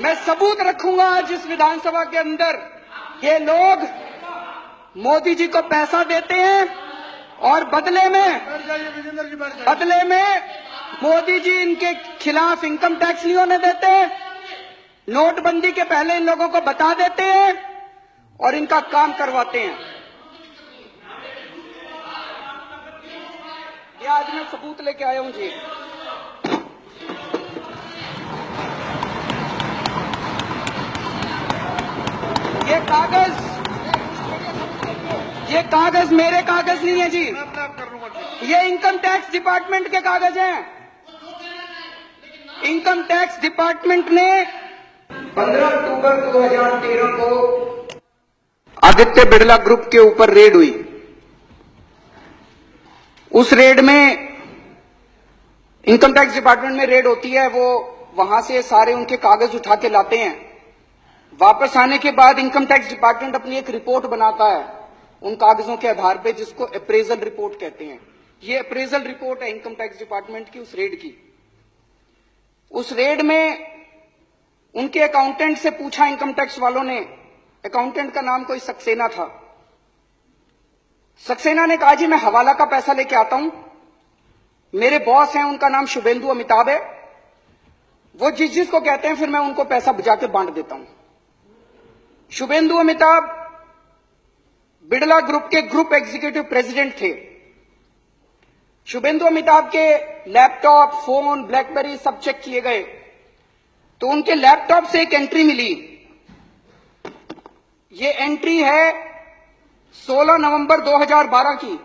मैं सबूत रखूंगा आज इस विधानसभा के अंदर। ये लोग मोदी जी को पैसा देते हैं और बदले में मोदी जी इनके खिलाफ इनकम टैक्स नहीं होने देते, नोटबंदी के पहले इन लोगों को बता देते हैं और इनका काम करवाते हैं। ये आज मैं सबूत लेके आया हूं जी। ये कागज मेरे कागज नहीं है जी, ये इनकम टैक्स डिपार्टमेंट के कागज हैं। इनकम टैक्स डिपार्टमेंट ने 15 अक्टूबर 2013 को आदित्य बिड़ला ग्रुप के ऊपर रेड हुई। उस रेड में इनकम टैक्स डिपार्टमेंट में रेड होती है, वो वहां से सारे उनके कागज उठा के लाते हैं। वापस आने के बाद इनकम टैक्स डिपार्टमेंट अपनी एक रिपोर्ट बनाता है उन कागजों के आधार पे, जिसको अप्रेजल रिपोर्ट कहते हैं। ये अप्रेजल रिपोर्ट है इनकम टैक्स डिपार्टमेंट की उस रेड की। उस रेड में उनके अकाउंटेंट से पूछा इनकम टैक्स वालों ने, अकाउंटेंट का नाम कोई सक्सेना था। सक्सेना ने कहा जी मैं हवाला का पैसा लेके आता हूं, मेरे बॉस हैं उनका नाम शुभेंदु अमिताभ है, वो जिस जिसको कहते हैं फिर मैं उनको पैसा जाके बांट देता हूं। शुभेंदु अमिताभ बिड़ला ग्रुप के ग्रुप एग्जीक्यूटिव प्रेसिडेंट थे। शुभेंदु अमिताभ के लैपटॉप, फोन, ब्लैकबेरी सब चेक किए गए तो उनके लैपटॉप से एक एंट्री मिली। ये एंट्री है 16 नवंबर 2012 की।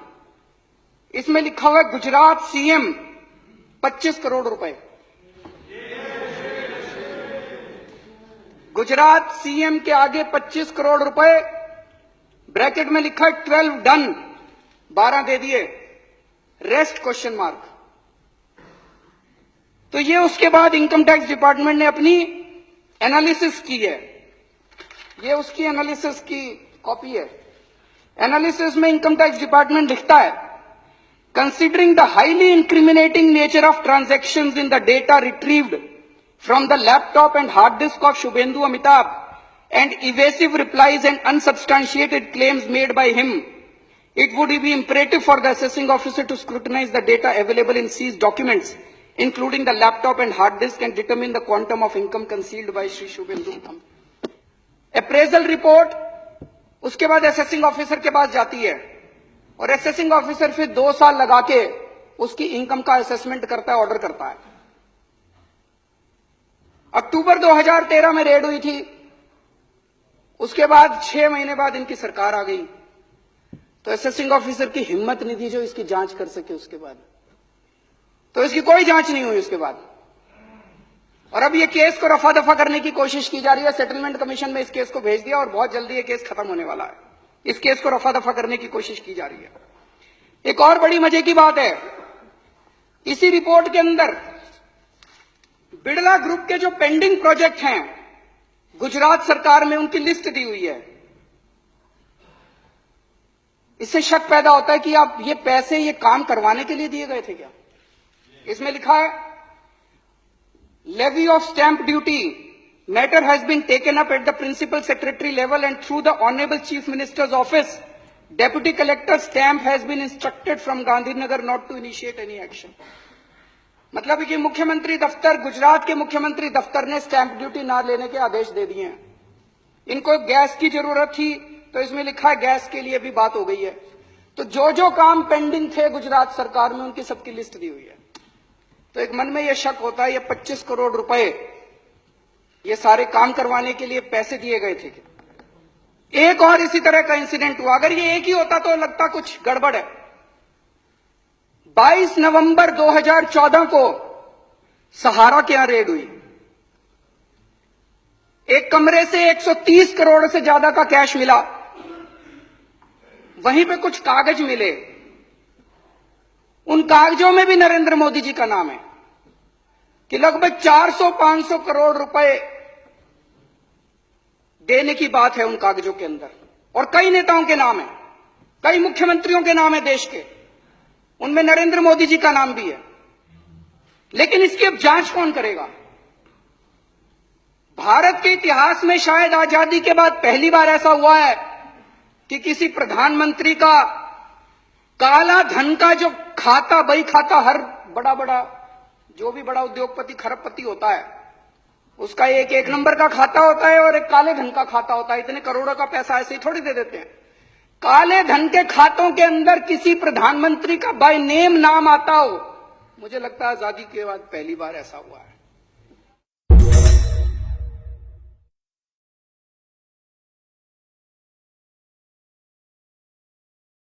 इसमें लिखा हुआ है गुजरात सीएम 25 करोड़ रुपए। गुजरात सीएम के आगे 25 करोड़ रुपए, ब्रैकेट में लिखा है 12 डन, 12 दे दिए, रेस्ट क्वेश्चन मार्क। तो ये उसके बाद इनकम टैक्स डिपार्टमेंट ने अपनी एनालिसिस की है। ये उसकी एनालिसिस की कॉपी है। एनालिसिस में इनकम टैक्स डिपार्टमेंट लिखता है, considering the highly incriminating nature of transactions in the data retrieved from the laptop and hard disk of Shubhendu Amitabh and evasive replies and unsubstantiated claims made by him, it would be imperative for the assessing officer to scrutinize the data available in seized documents, including the laptop and hard disk, and determine the quantum of income concealed by Shri Shubhendu. Appraisal report उसके बाद assessing officer के पास जाती है और assessing officer फिर 2 साल लगा के उसकी इनकम का असेसमेंट करता है, ऑर्डर करता है। अक्टूबर 2013 में रेड हुई थी। उसके बाद 6 महीने बाद इनकी सरकार आ गई तो असेसिंग ऑफिसर की हिम्मत नहीं थी जो इसकी जांच कर सके। उसके बाद तो इसकी कोई जांच नहीं हुई उसके बाद। और अब ये केस को रफा दफा करने की कोशिश की जा रही है। सेटलमेंट कमीशन में इस केस को भेज दिया और बहुत जल्दी ये केस खत्म होने वाला है। इस केस को रफा दफा करने की कोशिश की जा रही है। एक और बड़ी मजे की बात है, इसी रिपोर्ट के अंदर बिड़ला ग्रुप के जो पेंडिंग प्रोजेक्ट हैं गुजरात सरकार में, उनकी लिस्ट दी हुई है। इससे शक पैदा होता है कि आप ये पैसे ये काम करवाने के लिए दिए गए थे क्या। इसमें लिखा है, levy of stamp duty matter has been taken up at the principal secretary level and through the honourable chief minister's office. Deputy collector stamp has been instructed from Gandhinagar not to initiate any action. मतलब कि मुख्यमंत्री दफ्तर, गुजरात के मुख्यमंत्री दफ्तर ने stamp duty ना लेने के आदेश दे दिए हैं। इनको गैस की जरूरत थी तो इसमें लिखा है गैस के लिए भी बात हो गई है। तो जो जो काम पेंडिंग थे गुजरात सरकार में उनकी सबकी लिस्ट दी हुई है। तो एक मन में यह शक होता है ये 25 करोड़ रुपए ये सारे काम करवाने के लिए पैसे दिए गए थे। एक और इसी तरह का इंसिडेंट हुआ। अगर ये एक ही होता तो लगता कुछ गड़बड़ है। 22 नवंबर 2014 को सहारा के यहां रेड हुई। एक कमरे से 130 करोड़ से ज्यादा का कैश मिला। वहीं पे कुछ कागज मिले, उन कागजों में भी नरेंद्र मोदी जी का नाम है कि लगभग 400-500 करोड़ रुपए देने की बात है उन कागजों के अंदर। और कई नेताओं के नाम है, कई मुख्यमंत्रियों के नाम है देश के, उनमें नरेंद्र मोदी जी का नाम भी है। लेकिन इसकी अब जांच कौन करेगा। भारत के इतिहास में शायद आजादी के बाद पहली बार ऐसा हुआ है कि किसी प्रधानमंत्री का काला धन का जो खाता, बही खाता, हर बड़ा बड़ा जो भी बड़ा उद्योगपति खरबपति होता है उसका एक नंबर का खाता होता है और एक काले धन का खाता होता है। इतने करोड़ों का पैसा ऐसे ही थोड़ी दे देते हैं। काले धन के खातों के अंदर किसी प्रधानमंत्री का बाय नेम नाम आता हो, मुझे लगता है आजादी के बाद पहली बार ऐसा हुआ है।